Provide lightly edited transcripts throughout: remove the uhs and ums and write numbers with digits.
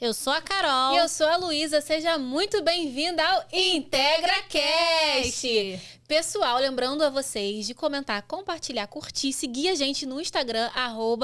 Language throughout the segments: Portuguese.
Eu sou a Carol. E eu sou a Luísa. Seja muito bem-vinda ao IntegraCast. Pessoal, lembrando a vocês de comentar, compartilhar, curtir, seguir a gente no Instagram,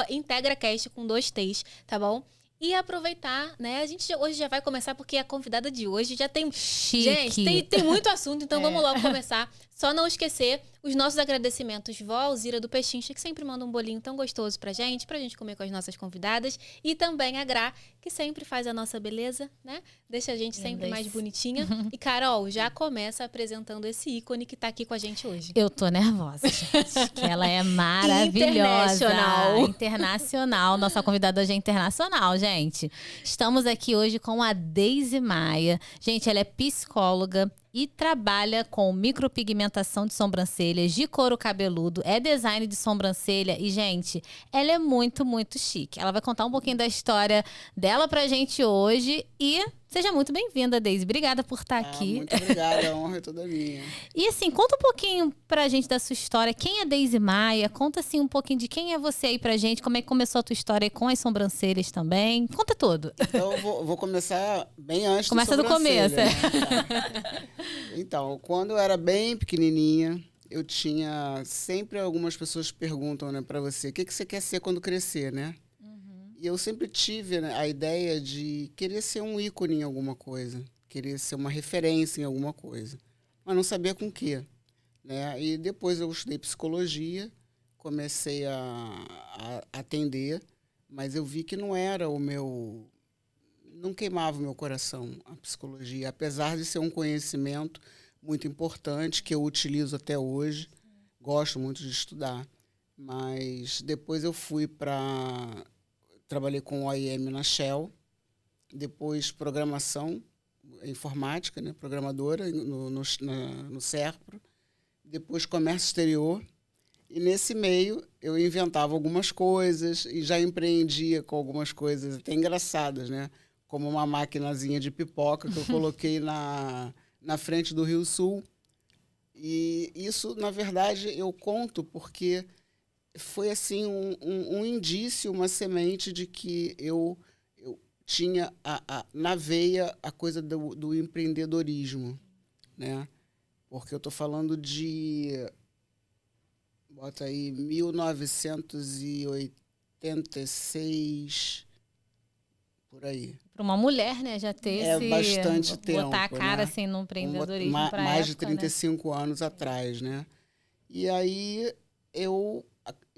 @IntegraCast com 2 T's, tá bom? E aproveitar, né? A gente hoje já vai começar porque a convidada de hoje já tem... Chique. Gente, tem muito assunto, então vamos logo começar. Só não esquecer os nossos agradecimentos. Vó Alzira do Pechincha, que sempre manda um bolinho tão gostoso pra gente comer com as nossas convidadas. E também a Gra, que sempre faz a nossa beleza, né? Deixa a gente sempre mais bonitinha. E Carol, já começa apresentando esse ícone que tá aqui com a gente hoje. Eu tô nervosa, gente, que ela é maravilhosa. Internacional. Nossa convidada hoje é internacional, gente. Estamos aqui hoje com a Deise Maia. Gente, ela é psicóloga e trabalha com micropigmentação de sobrancelhas, de couro cabeludo, é design de sobrancelha e, gente, ela é muito, muito chique. Ela vai contar um pouquinho da história dela pra gente hoje e seja muito bem-vinda, Deise. Obrigada por estar aqui. Muito obrigada, a honra é toda minha. E assim, conta um pouquinho pra gente da sua história. Quem é Deise Maia? Conta assim um pouquinho de quem é você aí pra gente, como é que começou a tua história aí com as sobrancelhas também. Conta tudo. Então, eu vou começar bem antes Começa do começo. Né? Então, quando eu era bem pequenininha, eu tinha... Sempre algumas pessoas perguntam, né, pra você, o que você quer ser quando crescer, né? E eu sempre tive, né, a ideia de querer ser um ícone em alguma coisa, querer ser uma referência em alguma coisa, mas não sabia com o quê, né? E depois eu estudei psicologia, comecei a atender, mas eu vi que não era o meu... Não queimava o meu coração a psicologia, apesar de ser um conhecimento muito importante que eu utilizo até hoje, gosto muito de estudar, mas depois eu fui para... Trabalhei com OIM na Shell, depois programação, informática, né, programadora no Serpro, depois comércio exterior. E nesse meio eu inventava algumas coisas e já empreendia com algumas coisas até engraçadas, né? Como uma maquinazinha de pipoca que eu coloquei na frente do Rio Sul. E isso, na verdade, eu conto porque... foi assim um indício, uma semente de que eu tinha na veia a coisa do empreendedorismo, né? Porque eu estou falando de, bota aí, 1986, por aí. Para uma mulher, né, já ter bastante tempo, botar a cara, né? assim, no empreendedorismo pra mais época, de 35 anos atrás, né? E aí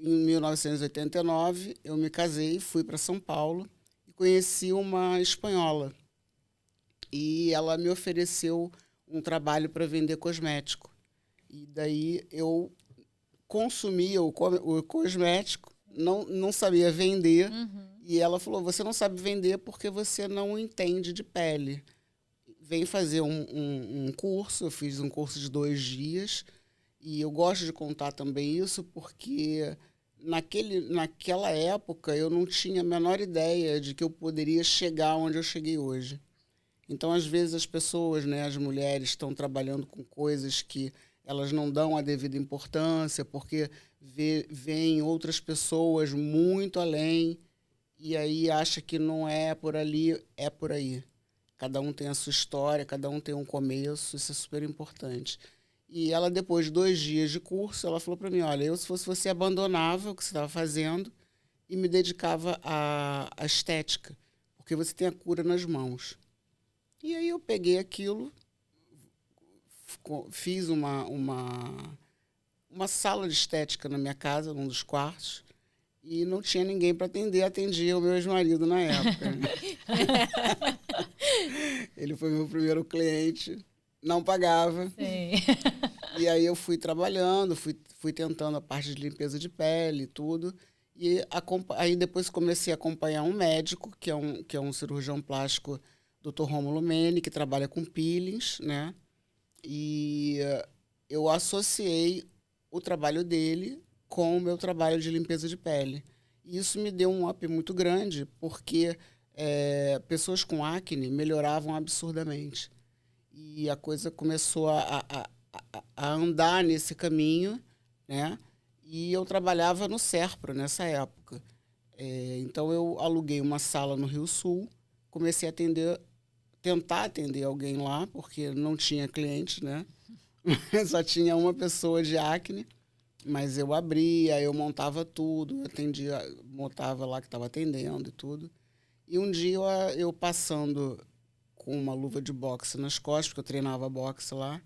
em 1989, eu me casei, fui para São Paulo e conheci uma espanhola. E ela me ofereceu um trabalho para vender cosmético. E daí eu consumia o cosmético, não sabia vender. E ela falou, você não sabe vender porque você não entende de pele. Vem fazer um curso, eu fiz um curso de 2 dias. E eu gosto de contar também isso porque naquela época eu não tinha a menor ideia de que eu poderia chegar onde eu cheguei hoje. Então, às vezes, as pessoas, né, as mulheres, estão trabalhando com coisas que elas não dão a devida importância porque veem outras pessoas muito além e aí acha que não é por ali, é por aí. Cada um tem a sua história, cada um tem um começo, isso é super importante. E ela, depois de 2 dias de curso, ela falou para mim, olha, eu, se fosse você, abandonava o que você estava fazendo e me dedicava à estética, porque você tem a cura nas mãos. E aí eu peguei aquilo, fiz uma sala de estética na minha casa, num dos quartos, e não tinha ninguém para atender, atendia o meu ex-marido na época. Né? Ele foi meu primeiro cliente. Não pagava. Sim. E aí eu fui trabalhando, fui tentando a parte de limpeza de pele e tudo. E aí depois comecei a acompanhar um médico, que é um cirurgião plástico, Dr. Rômulo Mene, que trabalha com peelings, né? E eu associei o trabalho dele com o meu trabalho de limpeza de pele. E isso me deu um up muito grande, porque pessoas com acne melhoravam absurdamente. E a coisa começou a andar nesse caminho, né? E eu trabalhava no Serpro nessa época. Então, eu aluguei uma sala no Rio Sul, comecei a tentar atender alguém lá, porque não tinha cliente, né? Só tinha uma pessoa de acne, mas eu abria, eu montava tudo, atendia, montava lá que estava atendendo e tudo. E um dia eu passando com uma luva de boxe nas costas, porque eu treinava boxe lá,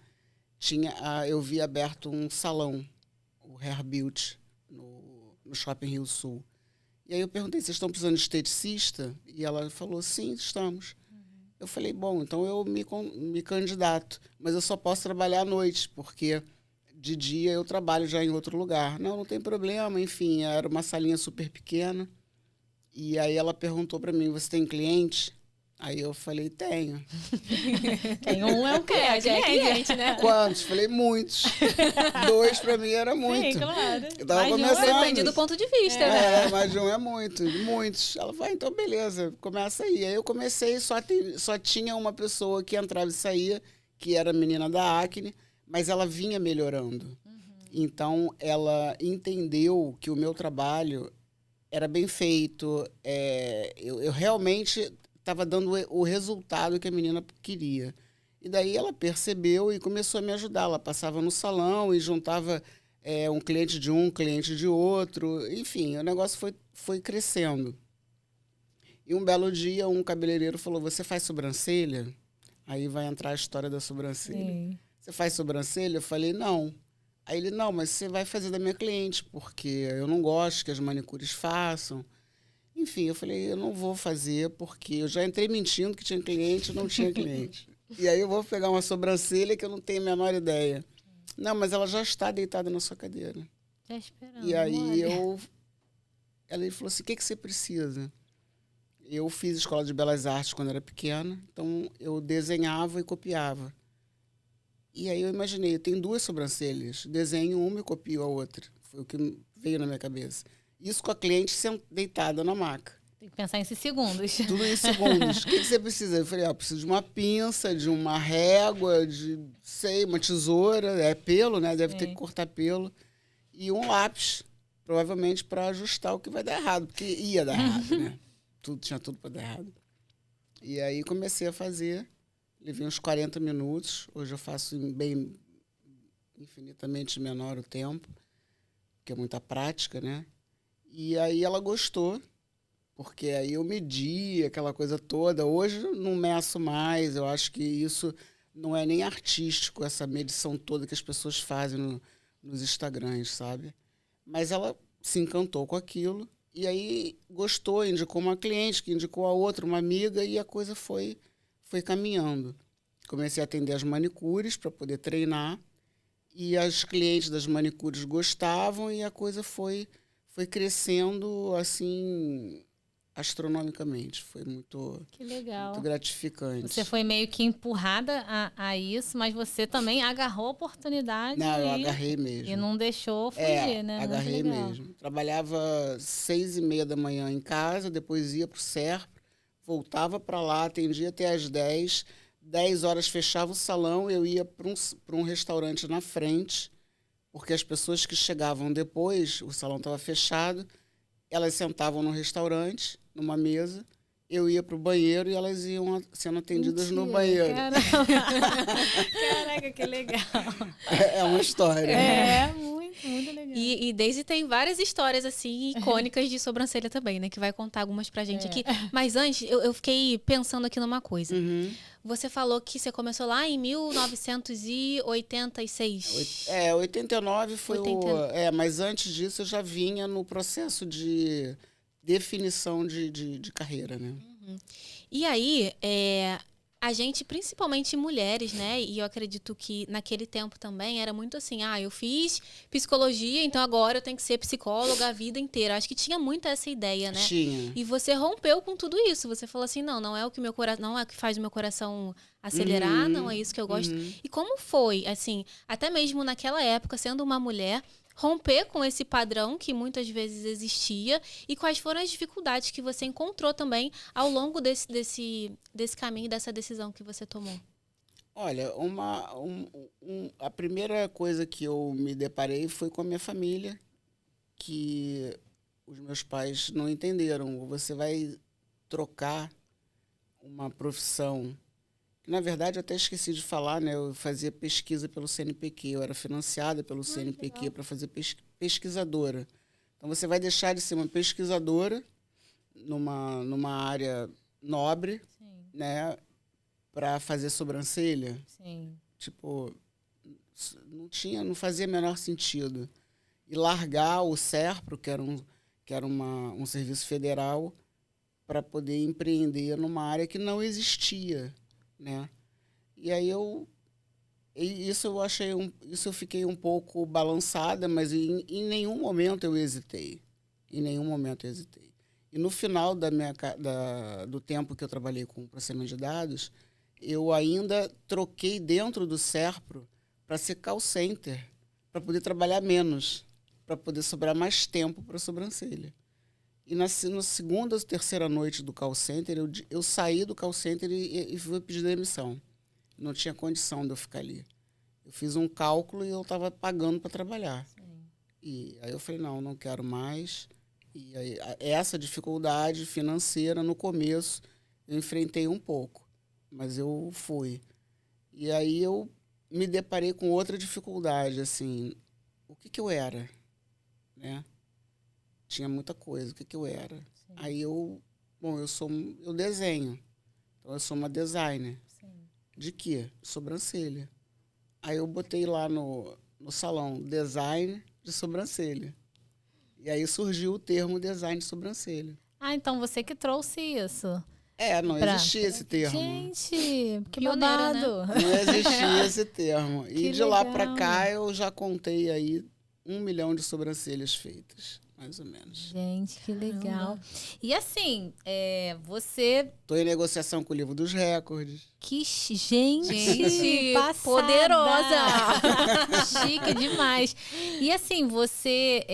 eu vi aberto um salão, o Hair Beauty, no Shopping Rio Sul. E aí eu perguntei, vocês estão precisando de esteticista? E ela falou, sim, estamos. Eu falei, bom, então eu me candidato, mas eu só posso trabalhar à noite, porque de dia eu trabalho já em outro lugar. Não tem problema, enfim, era uma salinha super pequena. E aí ela perguntou para mim, você tem cliente? Aí eu falei, tenho. Tem um é o quê? É cliente, né? Quantos? Falei, muitos. 2 para mim era muito. Sim, claro. Eu tava Mais de um começando. depende do ponto de vista, né? Mais de um é muito, muitos. Ela falou, então beleza, começa aí. Aí eu comecei, só tinha uma pessoa que entrava e saía, que era a menina da acne, mas ela vinha melhorando. Então, ela entendeu que o meu trabalho era bem feito, eu realmente estava dando o resultado que a menina queria. E daí ela percebeu e começou a me ajudar. Ela passava no salão e juntava um cliente de um, cliente de outro. Enfim, o negócio foi crescendo. E um belo dia, um cabeleireiro falou, você faz sobrancelha? Aí vai entrar a história da sobrancelha. Sim. Você faz sobrancelha? Eu falei, não. Aí ele, não, mas você vai fazer da minha cliente, porque eu não gosto que as manicures façam. Enfim, eu falei, eu não vou fazer, porque eu já entrei mentindo que tinha cliente e não tinha cliente. E aí eu vou pegar uma sobrancelha que eu não tenho a menor ideia. Não, mas ela já está deitada na sua cadeira. Já esperando. E aí ela falou assim, o que você precisa? Eu fiz escola de belas artes quando era pequena, então eu desenhava e copiava. E aí eu imaginei, eu tenho 2 sobrancelhas, desenho uma e copio a outra. Foi o que veio na minha cabeça. Isso com a cliente deitada na maca. Tem que pensar em segundos. Tudo em segundos. O que você precisa? Eu falei, eu preciso de uma pinça, de uma régua, uma tesoura, pelo, né? Deve ter que cortar pelo. E um lápis, provavelmente para ajustar o que vai dar errado, porque ia dar errado, né? Tinha tudo para dar errado. E aí comecei a fazer, levei uns 40 minutos. Hoje eu faço bem infinitamente menor o tempo, porque é muita prática, né? E aí ela gostou, porque aí eu medi aquela coisa toda. Hoje eu não meço mais, eu acho que isso não é nem artístico, essa medição toda que as pessoas fazem nos Instagrams, sabe? Mas ela se encantou com aquilo, e aí gostou, indicou uma cliente, que indicou a outra, uma amiga, e a coisa foi caminhando. Comecei a atender as manicures para poder treinar, e as clientes das manicures gostavam, e a coisa foi crescendo, assim, astronomicamente. Foi muito, que legal. muito gratificante. Você foi meio que empurrada a isso, mas você também agarrou a oportunidade. Não, eu agarrei mesmo. E não deixou fugir, né? Agarrei mesmo. Trabalhava 6h30 da manhã em casa, depois ia para o SERP, voltava para lá, atendia até às 10. 10 horas fechava o salão, eu ia para um restaurante na frente, porque as pessoas que chegavam depois, o salão estava fechado, elas sentavam no restaurante, numa mesa, eu ia para o banheiro e elas iam sendo atendidas no banheiro. Caraca, que legal. É uma história. Muito legal. E Daisy tem várias histórias, assim, icônicas de sobrancelha também, né? Que vai contar algumas pra gente aqui. Mas antes, eu fiquei pensando aqui numa coisa. Você falou que você começou lá em 1986. 89 foi mas antes disso eu já vinha no processo de definição de carreira, né? E aí, a gente, principalmente mulheres, né? E eu acredito que naquele tempo também era muito assim, eu fiz psicologia, então agora eu tenho que ser psicóloga a vida inteira. Acho que tinha muito essa ideia, né? Tinha. E você rompeu com tudo isso. Você falou assim, não é o que não é o que faz o meu coração acelerar, não é isso que eu gosto. E como foi, assim, até mesmo naquela época, sendo uma mulher, romper com esse padrão que muitas vezes existia, e quais foram as dificuldades que você encontrou também ao longo desse caminho, dessa decisão que você tomou? Olha, a primeira coisa que eu me deparei foi com a minha família, que os meus pais não entenderam. Você vai trocar uma profissão que, na verdade, eu até esqueci de falar, né? Eu fazia pesquisa pelo CNPq, eu era financiada pelo CNPq para fazer pesquisadora. Então, você vai deixar de ser uma pesquisadora numa área nobre, Sim. né? Para fazer sobrancelha. Sim. Tipo, não fazia menor sentido. E largar o SERPRO, que era um serviço federal, para poder empreender numa área que não existia, né? E aí isso eu fiquei um pouco balançada, mas em nenhum momento eu hesitei. Em nenhum momento eu hesitei. E no final do tempo que eu trabalhei com processamento de dados, eu ainda troquei dentro do SERPRO para ser call center, para poder trabalhar menos, para poder sobrar mais tempo para a sobrancelha. E na segunda ou terceira noite do call center, eu saí do call center e fui pedir demissão. Não tinha condição de eu ficar ali. Eu fiz um cálculo e eu estava pagando para trabalhar. Sim. E aí eu falei, não quero mais. E aí, essa dificuldade financeira, no começo, eu enfrentei um pouco. Mas eu fui. E aí eu me deparei com outra dificuldade, assim, o que eu era, né? Tinha muita coisa, o que eu era. Sim. Aí eu desenho. Então eu sou uma designer. Sim. De quê? Sobrancelha. Aí eu botei lá no salão, design de sobrancelha. E aí surgiu o termo design de sobrancelha. Ah, então você que trouxe isso. Não existia esse termo. Gente, que Pioneira, babado. né? Não existia esse termo. E Que de lá legal. para cá eu já contei aí 1 milhão de sobrancelhas feitas, mais ou menos. Gente, que legal. E assim, você... Estou em negociação com o livro dos recordes. Que gente passada. Poderosa. Chique demais. E assim, você...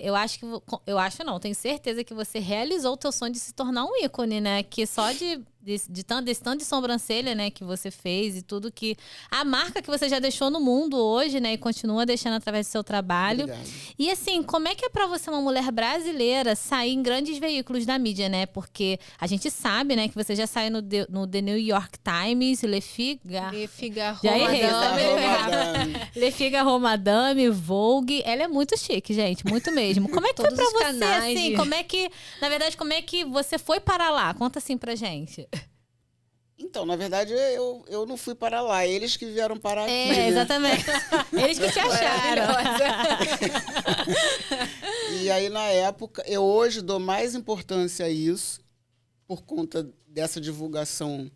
eu acho que... Eu acho não, tenho certeza que você realizou o teu sonho de se tornar um ícone, né? Que só desse tanto de sobrancelha, né, que você fez e tudo que... A marca que você já deixou no mundo hoje, né? E continua deixando através do seu trabalho. Obrigado. E assim, como é que é pra você, uma mulher brasileira, sair em grandes veículos da mídia, né? Porque a gente sabe, né, que você já saiu no The New York Times, Le Figaro, Já errei, Le Figaro, Madame, Vogue. Ela é muito chique, gente, muito mesmo. Como é que foi pra você, canais assim? Como é que você foi para lá? Conta assim pra gente. Então, na verdade, eu não fui para lá. Eles que vieram para aqui, né? Exatamente. Eles que te acharam. E aí, na época, eu hoje dou mais importância a isso, por conta dessa divulgação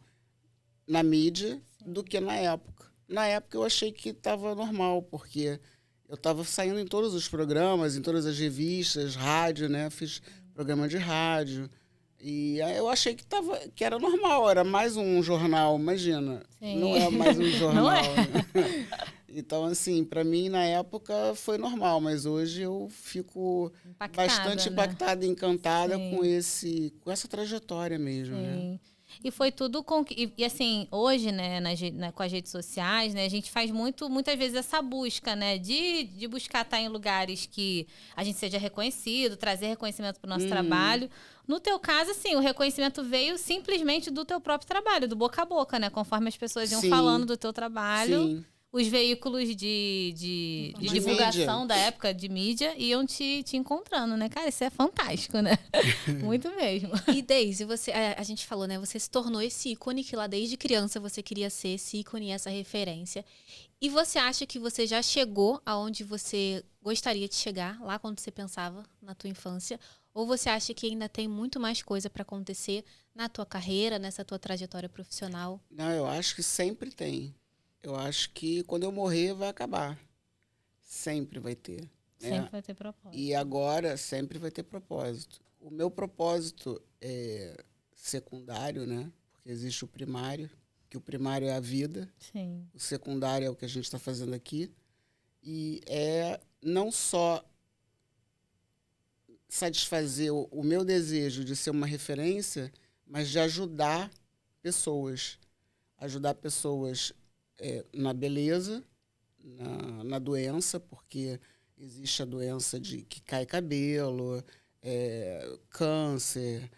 na mídia, do que na época. Na época, eu achei que estava normal, porque eu estava saindo em todos os programas, em todas as revistas, rádio, né? Fiz programa de rádio. E aí eu achei que era normal, era mais um jornal, imagina. Sim. Não é mais um jornal. Não é? Né? Então, assim, para mim, na época, foi normal, mas hoje eu fico bastante impactada e encantada com essa trajetória mesmo. Sim. Né? E foi tudo com... E assim, hoje, né, com as redes sociais, né, a gente faz muitas vezes essa busca, né, de buscar estar em lugares que a gente seja reconhecido, trazer reconhecimento para o nosso trabalho. No teu caso, assim, o reconhecimento veio simplesmente do teu próprio trabalho, do boca a boca, né, conforme as pessoas iam falando do teu trabalho. Sim. Os veículos de divulgação da época, de mídia, iam te encontrando, né? Cara, isso é fantástico, né? Muito mesmo. E Deise, a gente falou, né? Você se tornou esse ícone que lá desde criança você queria ser esse ícone, essa referência. E você acha que você já chegou aonde você gostaria de chegar, lá quando você pensava na tua infância? Ou você acha que ainda tem muito mais coisa para acontecer na tua carreira, nessa tua trajetória profissional? Não, eu acho que sempre tem. Eu acho que quando eu morrer vai acabar. Sempre vai ter. Né? Sempre vai ter propósito. E agora sempre vai ter propósito. O meu propósito é secundário, né? Porque existe o primário, que o primário é a vida. Sim. O secundário é o que a gente está fazendo aqui. E é não só satisfazer o meu desejo de ser uma referência, mas de ajudar pessoas. Ajudar pessoas na beleza, na doença, porque existe a doença de que cai cabelo, câncer,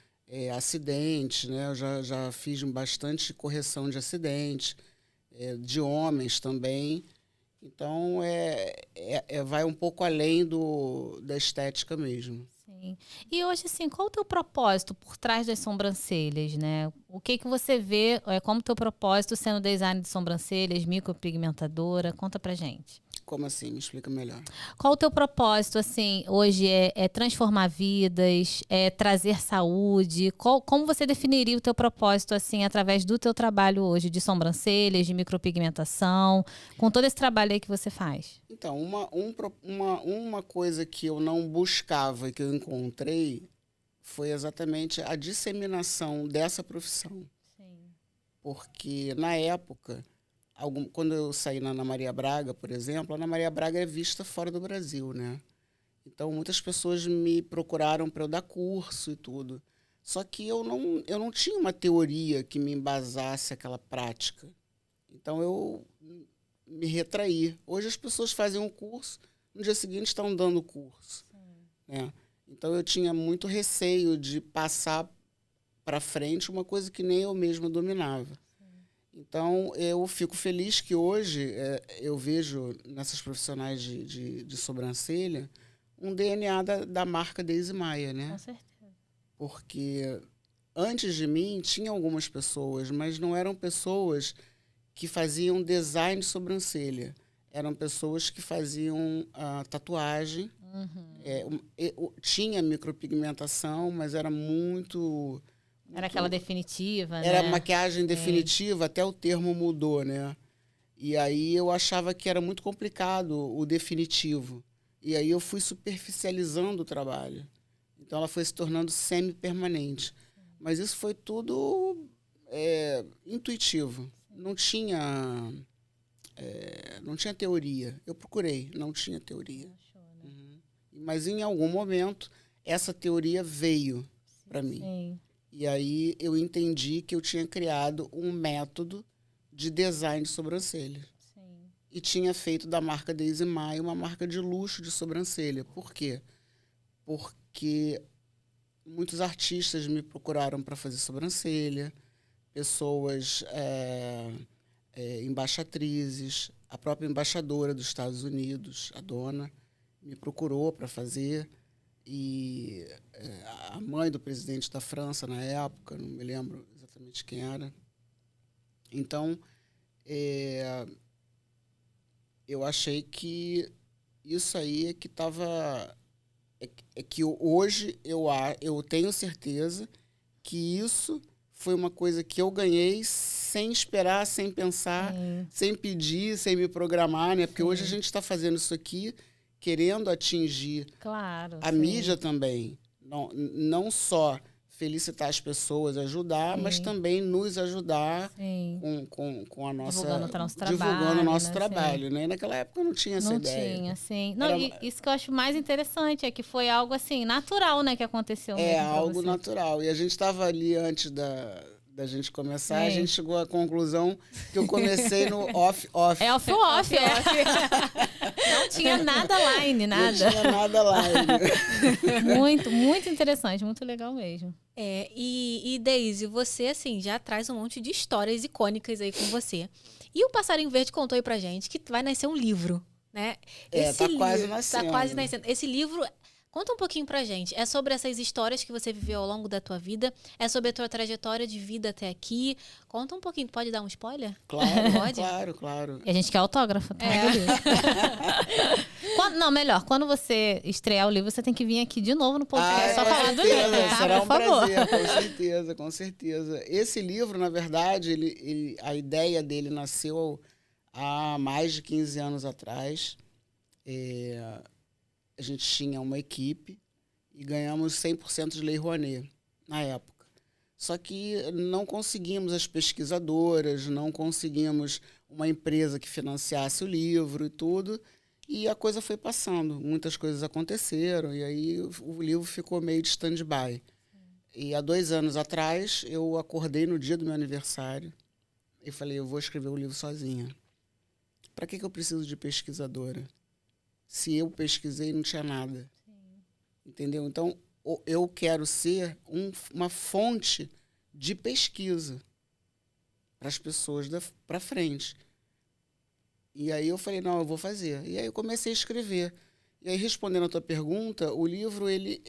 acidentes, né? Eu já fiz bastante correção de acidentes, de homens também. Então, vai um pouco além da estética mesmo. Sim. E hoje, assim, qual o teu propósito por trás das sobrancelhas, né? O que você vê como teu propósito sendo design de sobrancelhas, micropigmentadora? Conta pra gente. Como assim? Me explica melhor. Qual o teu propósito, assim, hoje? É transformar vidas? É trazer saúde? Como você definiria o teu propósito, assim, através do teu trabalho hoje de sobrancelhas, de micropigmentação, com todo esse trabalho aí que você faz? Então, uma coisa que eu não buscava e que eu encontrei foi exatamente a disseminação dessa profissão. Sim. Porque, na época, quando eu saí na Ana Maria Braga, por exemplo, a Ana Maria Braga é vista fora do Brasil, né? Então, muitas pessoas me procuraram para eu dar curso e tudo. Só que eu não tinha uma teoria que me embasasse aquela prática. Então, eu me retraí. Hoje, as pessoas fazem um curso, no dia seguinte estão dando curso. Né? Então, eu tinha muito receio de passar para frente uma coisa que nem eu mesma dominava. Então, eu fico feliz que hoje eu vejo nessas profissionais de sobrancelha um DNA da marca Daisy Maia, né? Com certeza. Porque antes de mim tinha algumas pessoas, mas não eram pessoas que faziam design de sobrancelha. Eram pessoas que faziam tatuagem. Tinha micropigmentação, mas era muito... Era aquela definitiva, né? Era maquiagem definitiva, até o termo mudou, né? E aí eu achava que era muito complicado o definitivo. E aí eu fui superficializando o trabalho. Então ela foi se tornando semi-permanente. Mas isso foi tudo intuitivo. Não tinha teoria. Eu procurei, não tinha teoria. Mas em algum momento essa teoria veio para mim. Sim. E aí eu entendi que eu tinha criado um método de design de sobrancelha. Sim. E tinha feito da marca Daisy Maia uma marca de luxo de sobrancelha. Por quê? Porque muitos artistas me procuraram para fazer sobrancelha, pessoas, embaixatrizes, a própria embaixadora dos Estados Unidos, a dona, me procurou para fazer. E a mãe do presidente da França, na época, não me lembro exatamente quem era. Então, eu achei que isso aí é que estava... que hoje eu tenho certeza que isso foi uma coisa que eu ganhei sem esperar, sem pensar, sem pedir, sem me programar, né? Porque hoje a gente está fazendo isso aqui querendo atingir a mídia também. Não só felicitar as pessoas, ajudar, mas também nos ajudar com a nossa... Divulgando o nosso trabalho, né? Naquela época não tinha essa ideia. Não tinha, sim. Não, isso que eu acho mais interessante é que foi algo, assim, natural, né? Que aconteceu mesmo algo natural. E a gente estava ali antes da gente começar, a gente chegou à conclusão que eu comecei no off-off. É off-off, Não tinha nada line, nada. Não tinha nada line. Muito, muito interessante, muito legal mesmo. E Daisy, você, assim, já traz um monte de histórias icônicas aí com você. E o Passarinho Verde contou aí pra gente que vai nascer um livro, né? Quase nascendo. Tá quase nascendo. Esse livro... Conta um pouquinho pra gente. É sobre essas histórias que você viveu ao longo da tua vida? É sobre a tua trajetória de vida até aqui? Conta um pouquinho. Pode dar um spoiler? Claro, pode? claro. E a gente quer autógrafo, tá? Melhor. Quando você estrear o livro, você tem que vir aqui de novo no podcast só falar do livro, tá? Será por favor. Prazer, com certeza. Esse livro, na verdade, a ideia dele nasceu há mais de 15 anos atrás. A gente tinha uma equipe e ganhamos 100% de Lei Rouanet na época. Só que não conseguimos as pesquisadoras, não conseguimos uma empresa que financiasse o livro e tudo, e a coisa foi passando. Muitas coisas aconteceram e aí o livro ficou meio de stand-by. E há 2 anos atrás, eu acordei no dia do meu aniversário e falei, eu vou escrever o livro sozinha. Para que eu preciso de pesquisadora? Se eu pesquisei, não tinha nada. Entendeu? Então, eu quero ser uma fonte de pesquisa para as pessoas para frente. E aí eu falei, não, eu vou fazer. E aí eu comecei a escrever. E aí, respondendo a tua pergunta, o livro, ele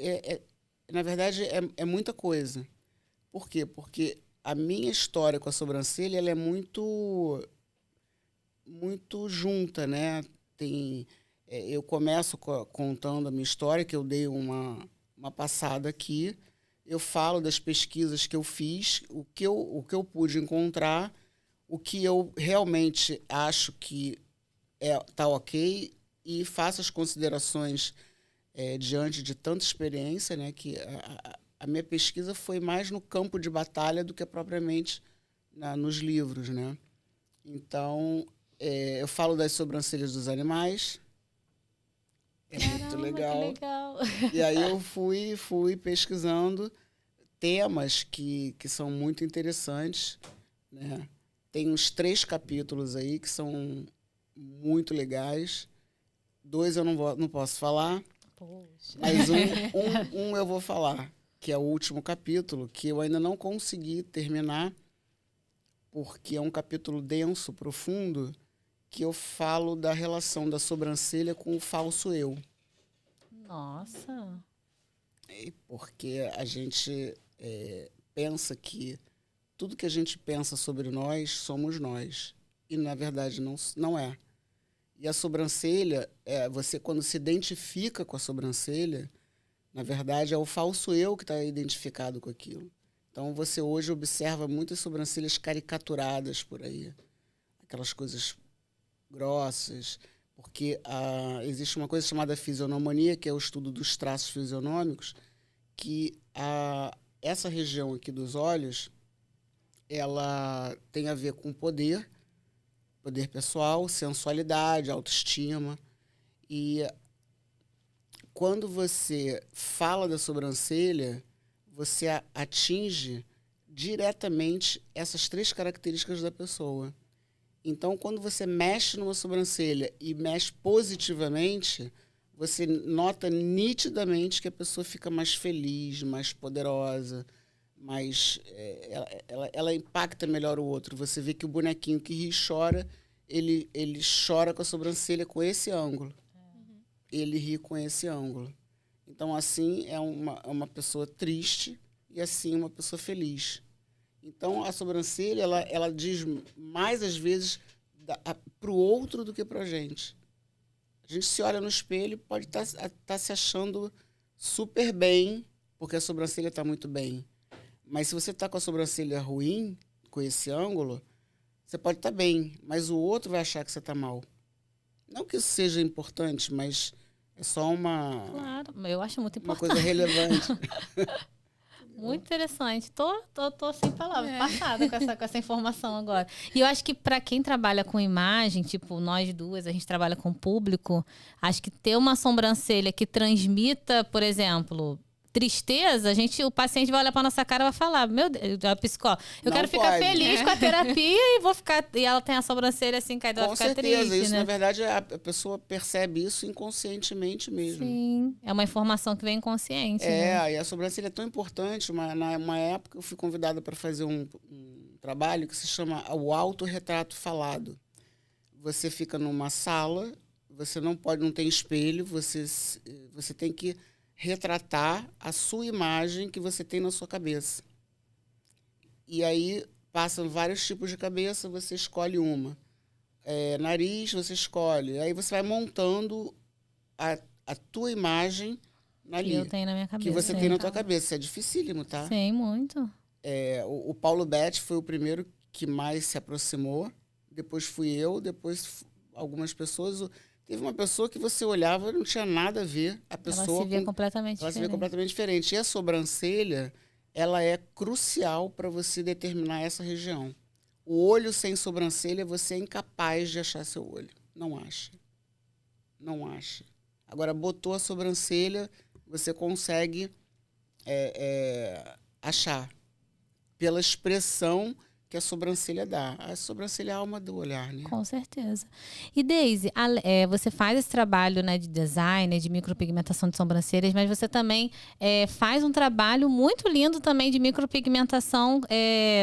na verdade, é muita coisa. Por quê? Porque a minha história com a sobrancelha, ela é muito junta, né? Eu começo contando a minha história, que eu dei uma passada aqui. Eu falo das pesquisas que eu fiz, o que eu pude encontrar, o que eu realmente acho que tá ok, e faço as considerações diante de tanta experiência, né? Que a minha pesquisa foi mais no campo de batalha do que propriamente nos livros, né? Então, eu falo das sobrancelhas dos animais. Muito legal. Que legal. E aí eu fui pesquisando temas que são muito interessantes, né? Tem uns 3 capítulos aí que são muito legais. 2 eu não posso falar. Poxa. Mas um eu vou falar, que é o último capítulo, que eu ainda não consegui terminar, porque é um capítulo denso, profundo, que eu falo da relação da sobrancelha com o falso eu. Nossa. Porque a gente pensa que tudo que a gente pensa sobre nós, somos nós. E, na verdade, não é. E a sobrancelha, você quando se identifica com a sobrancelha, na verdade, é o falso eu que está identificado com aquilo. Então, você hoje observa muitas sobrancelhas caricaturadas por aí. Aquelas coisas grossas. Porque existe uma coisa chamada fisionomania, que é o estudo dos traços fisionômicos, que essa região aqui dos olhos, ela tem a ver com poder pessoal, sensualidade, autoestima. E quando você fala da sobrancelha, você atinge diretamente essas 3 características da pessoa. Então, quando você mexe numa sobrancelha e mexe positivamente, você nota nitidamente que a pessoa fica mais feliz, mais poderosa, ela impacta melhor o outro. Você vê que o bonequinho que ri e chora, ele chora com a sobrancelha com esse ângulo. Ele ri com esse ângulo. Então, assim, é uma pessoa triste e, assim, uma pessoa feliz. Então, a sobrancelha, ela diz mais, às vezes, para o outro do que para a gente. A gente se olha no espelho e pode estar se achando super bem, porque a sobrancelha está muito bem. Mas se você está com a sobrancelha ruim, com esse ângulo, você pode estar bem, mas o outro vai achar que você está mal. Não que isso seja importante, mas é só Claro, eu acho muito uma importante. coisa relevante. Muito interessante. Tô sem palavras, passada com essa informação agora. E eu acho que para quem trabalha com imagem, tipo nós duas, a gente trabalha com público, acho que ter uma sobrancelha que transmita, por exemplo, tristeza, o paciente vai olhar para nossa cara e vai falar, meu Deus, a psicóloga, eu Não quero ficar pode. feliz com a terapia e ela tem a sobrancelha assim, caída, vai Com ficar certeza, triste, isso, né? na verdade, a pessoa percebe isso inconscientemente mesmo. Sim, é uma informação que vem inconsciente, né? E a sobrancelha é tão importante. Numa época, eu fui convidada para fazer um trabalho que se chama o autorretrato falado. Você fica numa sala, você não tem espelho, você tem que retratar a sua imagem que você tem na sua cabeça. E aí, passam vários tipos de cabeça, você escolhe uma. Nariz, você escolhe. Aí você vai montando a tua imagem ali. Que eu tenho na minha cabeça. Que você tem na tua cabeça. É dificílimo, tá? Sim, muito. O Paulo Betti foi o primeiro que mais se aproximou. Depois fui eu, depois algumas pessoas. Teve uma pessoa que você olhava e não tinha nada a ver. Ela se via completamente diferente. Ela se via completamente diferente. E a sobrancelha, ela é crucial para você determinar essa região. O olho sem sobrancelha, você é incapaz de achar seu olho. Não acha. Não acha. Agora, botou a sobrancelha, você consegue achar. Pela expressão que a sobrancelha dá. A sobrancelha é a alma do olhar, né? Com certeza. E Deise, você faz esse trabalho, né, de design, de micropigmentação de sobrancelhas, mas você também faz um trabalho muito lindo também de micropigmentação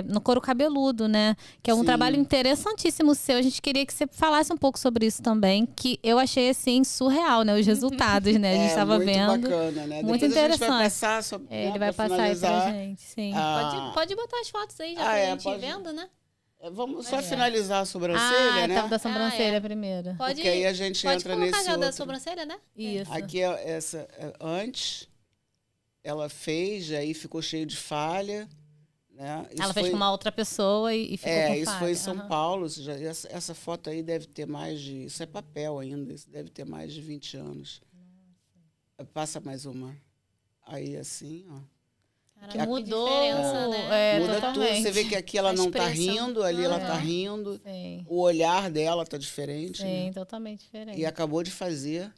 no couro cabeludo, né? Que é um Sim. trabalho interessantíssimo seu. A gente queria que você falasse um pouco sobre isso também, que eu achei, assim, surreal, né? Os resultados, né? A gente estava vendo. Muito bacana, né? Muito Depois interessante. a gente vai passar sobre, ele vai passar aí pra gente, sim. Pode botar as fotos aí, já pra gente ir vendo, né? Vamos só finalizar a sobrancelha, né? Tá, da sobrancelha primeiro. Porque aí a gente entra nesse colocar já outro. da sobrancelha, né? Isso. Aqui antes, ela fez, aí ficou cheio de falha, né? Ela fez com uma outra pessoa e ficou com falha. Isso foi em São Paulo. Essa foto aí deve ter mais de... Isso é papel ainda. Isso deve ter mais de 20 anos. Nossa. Passa mais uma. Aí assim, ó. Cara, mudou, né? Muda totalmente. tudo. Você vê que aqui ela não tá rindo, ali ela tá rindo. Sim. O olhar dela tá diferente. Sim, né? totalmente diferente. E acabou de fazer.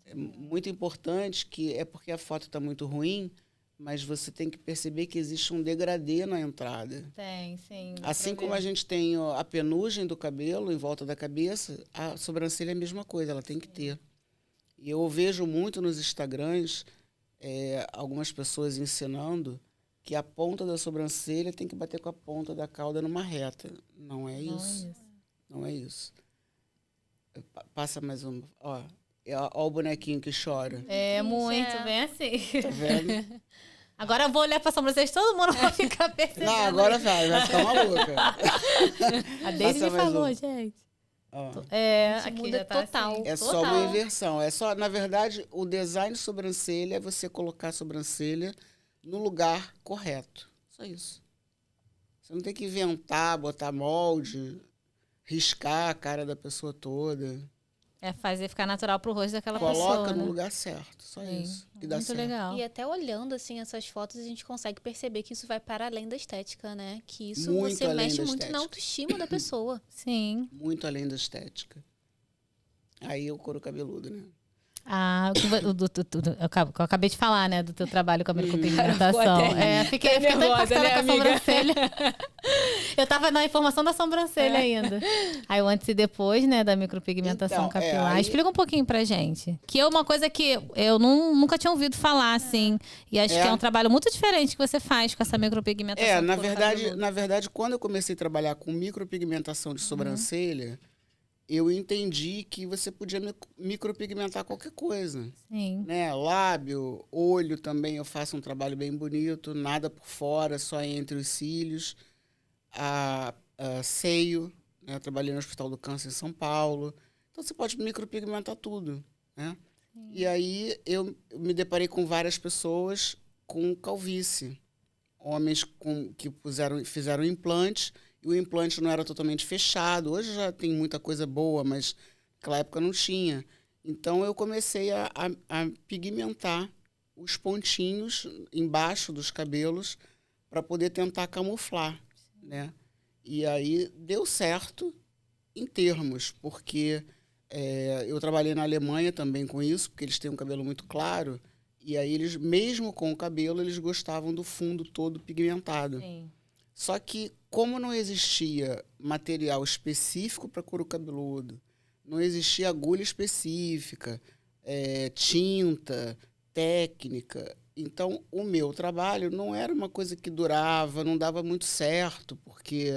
É muito importante que é porque a foto está muito ruim, mas você tem que perceber que existe um degradê na entrada. Tem, sim. Assim como a gente tem a penugem do cabelo em volta da cabeça, a sobrancelha é a mesma coisa, ela tem que ter. E eu vejo muito nos Instagrams algumas pessoas ensinando que a ponta da sobrancelha tem que bater com a ponta da cauda numa reta. Não é isso. Não é isso. Passa mais uma. Ó o bonequinho que chora. Muito, bem assim. Tá vendo? Agora eu vou olhar pra sobrancelha, todo mundo vai ficar percebendo. Não, agora vai ficar maluca. A Deise me falou, gente. Aqui muda total. Assim. É só uma inversão. Na verdade, o design de sobrancelha é você colocar a sobrancelha no lugar correto. Só isso. Você não tem que inventar, botar molde, riscar a cara da pessoa toda. É fazer ficar natural pro rosto daquela pessoa. Coloca no né? lugar certo. Só isso. Que dá Muito certo. legal. E até olhando assim essas fotos, a gente consegue perceber que isso vai para além da estética, né? Que isso Muito você além mexe da muito estética. na autoestima da pessoa. Sim. Muito além da estética. Aí o couro cabeludo, né? Eu acabei de falar, né, do teu trabalho com a micropigmentação. Fiquei nervosa, tão impactada né, com a amiga? sobrancelha. Eu tava na informação da sobrancelha ainda. Aí o antes e depois, né, da micropigmentação capilar. Explica um pouquinho pra gente. Que é uma coisa que eu nunca tinha ouvido falar, assim. E acho que é um trabalho muito diferente que você faz com essa micropigmentação. Na verdade, quando eu comecei a trabalhar com micropigmentação de sobrancelha, eu entendi que você podia micropigmentar qualquer coisa. Sim. Né? Lábio, olho também eu faço um trabalho bem bonito, nada por fora, só entre os cílios. Seio, né? Eu trabalhei no Hospital do Câncer em São Paulo. Então você pode micropigmentar tudo. Né? E aí eu me deparei com várias pessoas com calvície. Homens que fizeram implante, e o implante não era totalmente fechado. Hoje já tem muita coisa boa, mas naquela época não tinha. Então eu comecei a pigmentar os pontinhos embaixo dos cabelos para poder tentar camuflar, né? E aí deu certo em termos, porque eu trabalhei na Alemanha também com isso, porque eles têm um cabelo muito claro, e aí eles, mesmo com o cabelo, eles gostavam do fundo todo pigmentado. Sim. Só que, como não existia material específico para couro cabeludo, não existia agulha específica, tinta, técnica, então o meu trabalho não era uma coisa que durava, não dava muito certo, porque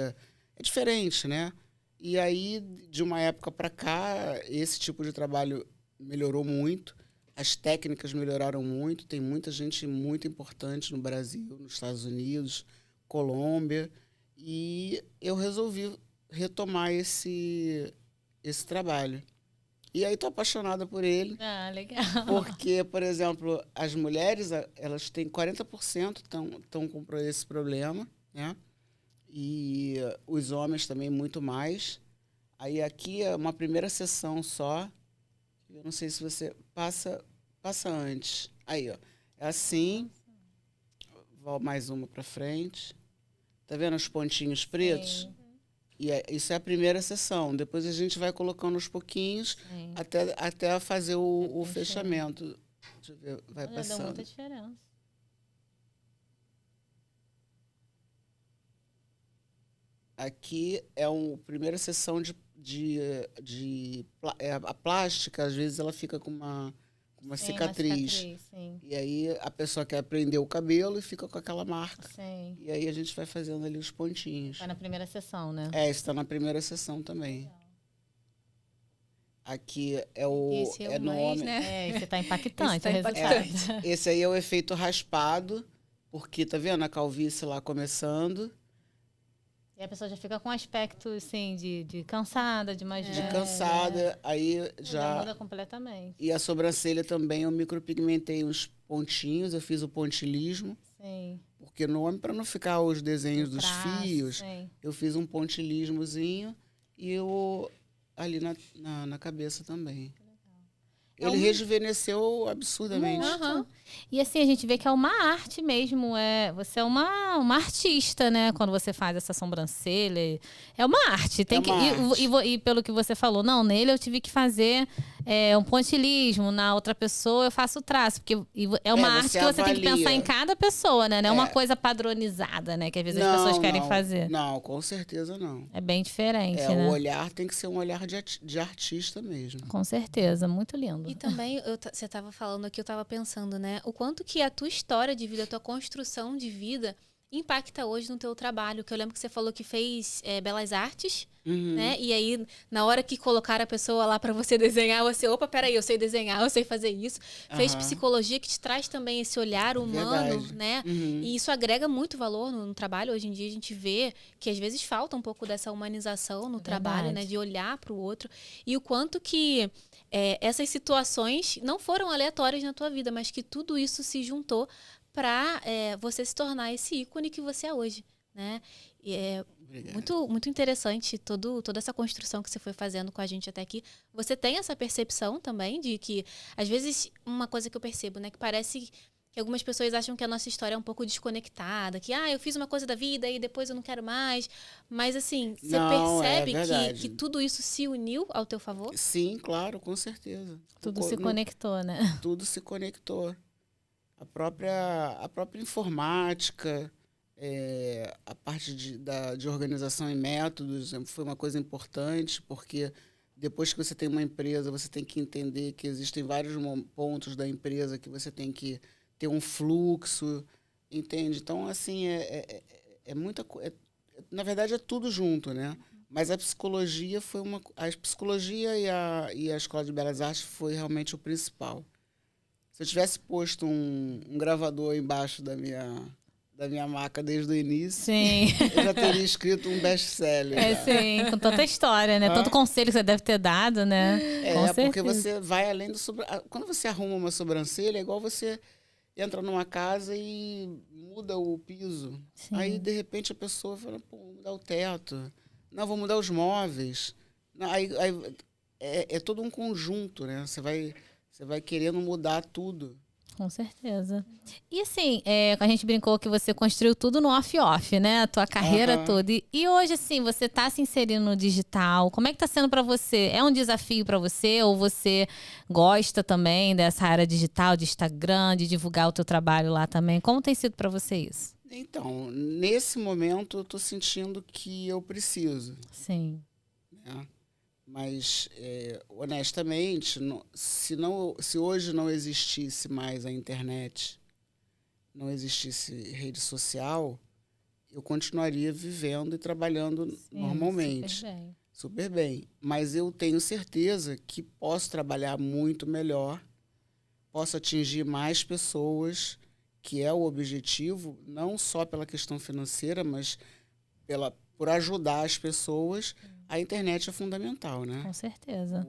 é diferente, né? E aí, de uma época para cá, esse tipo de trabalho melhorou muito, as técnicas melhoraram muito, tem muita gente muito importante no Brasil, nos Estados Unidos, Colômbia, e eu resolvi retomar esse trabalho. E aí estou apaixonada por ele. Legal. Porque, por exemplo, as mulheres, elas têm 40% estão com esse problema, né? E os homens também muito mais. Aí aqui é uma primeira sessão só. Eu não sei se você passa antes. Aí, ó. É assim. Vou mais uma para frente. Tá vendo os pontinhos pretos? Sim. E isso é a primeira sessão. Depois a gente vai colocando aos pouquinhos até fazer o fechamento. Deixa eu ver, vai passando. Deu muita diferença. Aqui é a primeira sessão a plástica, às vezes ela fica com uma cicatriz. Sim. E aí a pessoa quer prender o cabelo e fica com aquela marca. Sim. E aí a gente vai fazendo ali os pontinhos. Vai na primeira sessão, né? Isso está na primeira sessão também. Aqui é Esse é o no mais, homem. né? Esse tá impactante. Esse tá o resultado. impactante. Esse aí é o efeito raspado, porque tá vendo a calvície lá começando. E a pessoa já fica com aspecto, assim, de cansada, de mais velha. Cansada, aí já muda completamente. E a sobrancelha também, eu micropigmentei uns pontinhos, eu fiz o pontilismo. Sim. Porque no homem, para não ficar os desenhos dos fios, sim. eu fiz um pontilismozinho e eu ali na cabeça também. Ele rejuvenesceu absurdamente. Uhum. E assim, a gente vê que é uma arte mesmo. Você é uma artista, né? Quando você faz essa sobrancelha. É uma arte. E pelo que você falou, não, nele eu tive que fazer um pontilismo. Na outra pessoa eu faço traço. Porque é uma arte que você tem que pensar em cada pessoa, né? Não é uma coisa padronizada, né? Que às vezes as pessoas querem fazer. Não, com certeza não. É bem diferente, né? O olhar tem que ser um olhar de artista mesmo. Com certeza, muito lindo. E também, você estava falando aqui, eu estava pensando, né? O quanto que a tua história de vida, a tua construção de vida impacta hoje no teu trabalho. Que eu lembro que você falou que fez Belas Artes, né? E aí, na hora que colocaram a pessoa lá para você desenhar, você, opa, peraí, eu sei desenhar, eu sei fazer isso. Fez psicologia, que te traz também esse olhar humano, né? E isso agrega muito valor no trabalho. Hoje em dia a gente vê que às vezes falta um pouco dessa humanização no trabalho, né? De olhar para o outro. E o quanto que essas situações não foram aleatórias na tua vida, mas que tudo isso se juntou para você se tornar esse ícone que você é hoje, né? E é muito, muito interessante toda essa construção que você foi fazendo com a gente até aqui. Você tem essa percepção também de que, às vezes, uma coisa que eu percebo, né? Que parece que algumas pessoas acham que a nossa história é um pouco desconectada, que eu fiz uma coisa da vida e depois eu não quero mais. Mas assim, você percebe que tudo isso se uniu ao teu favor? Sim, claro, com certeza. Tudo se conectou, né? Tudo se conectou. A própria informática, a parte de organização e métodos foi uma coisa importante, porque depois que você tem uma empresa, você tem que entender que existem vários pontos da empresa que você tem que ter um fluxo, entende? Então, assim, é muita coisa. Na verdade, é tudo junto, né? Mas a psicologia a psicologia e a Escola de Belas Artes foi realmente o principal. Se eu tivesse posto um gravador embaixo da minha maca desde o início, sim, eu já teria escrito um best-seller. Sim, com tanta história, né? Tanto conselho que você deve ter dado, né? Porque você vai além do quando você arruma uma sobrancelha, é igual você entra numa casa e muda o piso. Sim. Aí, de repente, a pessoa fala, vou mudar o teto. Não, vou mudar os móveis. Aí é todo um conjunto, né? Você vai querendo mudar tudo. Com certeza. E assim, a gente brincou que você construiu tudo no off-off, né? A tua carreira toda. E hoje, assim, você tá se inserindo no digital. Como é que tá sendo para você? É um desafio para você? Ou você gosta também dessa área digital, de Instagram, de divulgar o teu trabalho lá também? Como tem sido para você isso? Então, nesse momento, eu tô sentindo que eu preciso. Sim. Né? Mas, honestamente, se hoje não existisse mais a internet, não existisse rede social, eu continuaria vivendo e trabalhando normalmente. Super bem. Mas eu tenho certeza que posso trabalhar muito melhor, posso atingir mais pessoas, que é o objetivo, não só pela questão financeira, mas por ajudar as pessoas. A internet é fundamental, né? Com certeza.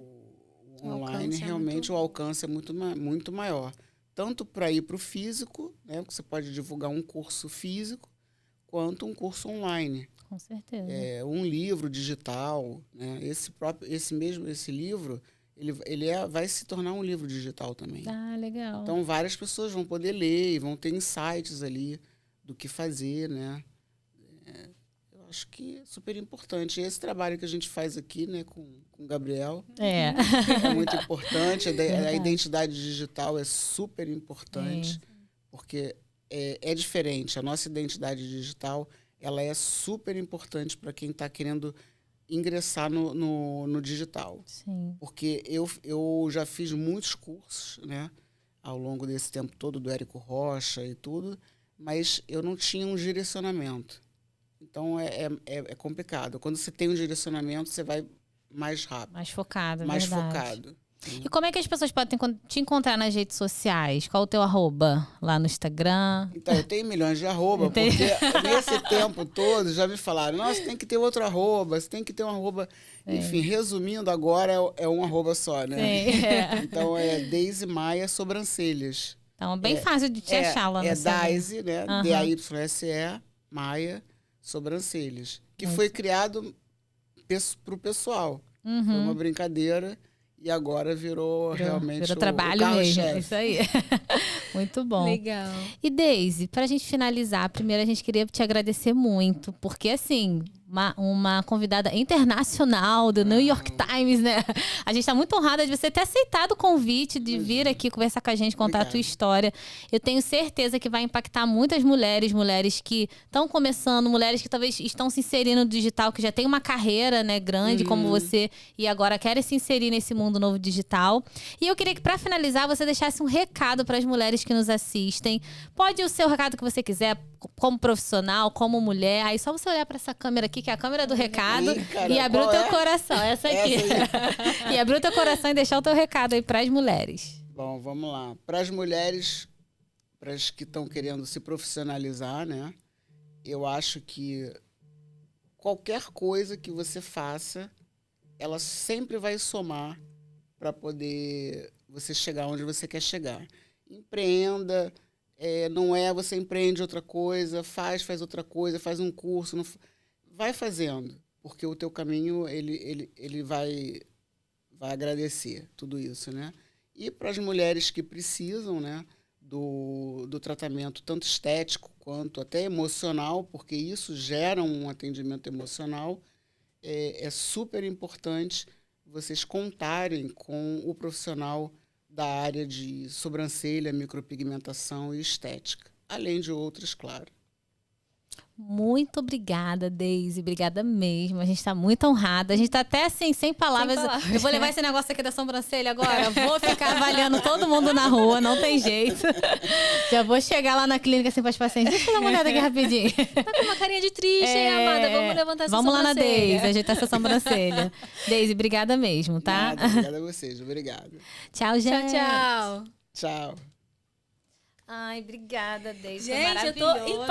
O online, realmente, o alcance é muito maior. Tanto para ir para o físico, né? Porque você pode divulgar um curso físico, quanto um curso online. Com certeza. Um livro digital, né? Esse livro, ele vai se tornar um livro digital também. Ah, legal. Então, várias pessoas vão poder ler e vão ter insights ali do que fazer, né? Acho que é super importante. Esse trabalho que a gente faz aqui, né, com o Gabriel, é muito importante. A identidade digital é super importante, porque é diferente. A nossa identidade digital ela é super importante para quem está querendo ingressar no digital. Sim. Porque eu já fiz muitos cursos, né, ao longo desse tempo todo, do Érico Rocha e tudo, mas eu não tinha um direcionamento. Então, é complicado. Quando você tem um direcionamento, você vai mais rápido. Mais focado, mais verdade. focado. E como é que as pessoas podem te encontrar nas redes sociais? Qual o teu arroba lá no Instagram? Então, eu tenho milhões de arroba, porque nesse tempo todo já me falaram, nossa, tem que ter outro arroba, você tem que ter um arroba. Sim. Enfim, resumindo, agora é um arroba só, né? Sim, é. Então, é Deise Maia Sobrancelhas. Então, bem fácil de te achar lá no Instagram. É Daisy, né? D-A-Y-S-E, Maia Sobrancelhas. Que foi criado para o pessoal. Foi uma brincadeira. E agora virou realmente virou trabalho mesmo, isso aí. Muito bom. Legal. E Deise, pra gente finalizar, primeiro a gente queria te agradecer muito, porque assim, uma convidada internacional do New York Times, né? A gente tá muito honrada de você ter aceitado o convite de vir aqui conversar com a gente, contar a tua história. Eu tenho certeza que vai impactar muitas mulheres que estão começando, mulheres que talvez estão se inserindo no digital, que já tem uma carreira, né, grande como você, e agora querem se inserir nesse mundo novo digital. E eu queria que, pra finalizar, você deixasse um recado para as mulheres que nos assistem. Pode o seu recado que você quiser, como profissional, como mulher. Aí só você olhar para essa câmera aqui, que é a câmera do recado, e abrir o teu coração. Essa aqui. E abrir o teu coração e deixar o teu recado aí para as mulheres. Bom, vamos lá. Para as mulheres, para as que estão querendo se profissionalizar, né? Eu acho que qualquer coisa que você faça, ela sempre vai somar para poder você chegar onde você quer chegar. Empreenda, não é você empreende outra coisa, faz outra coisa, faz um curso, vai fazendo, porque o teu caminho ele vai agradecer tudo isso, né? E para as mulheres que precisam, né, do tratamento tanto estético quanto até emocional, porque isso gera um atendimento emocional, é super importante vocês contarem com o profissional da área de sobrancelha, micropigmentação e estética, além de outras, claro. Muito obrigada, Deise. Obrigada mesmo. A gente está muito honrada. A gente está até assim, sem palavras. Eu vou levar esse negócio aqui da sobrancelha agora. Vou ficar avaliando todo mundo na rua, não tem jeito. Já vou chegar lá na clínica assim para as pacientes. Deixa eu dar uma olhada aqui rapidinho. Tá com uma carinha de triste, hein, amada? Vamos levantar essa sobrancelha. Vamos lá na Deise, ajeitar essa sobrancelha. Deise, obrigada mesmo, tá? Obrigada a vocês. Obrigado. Tchau, gente. Tchau. Tchau. Ai, obrigada, Deise. Gente, eu tô impactada.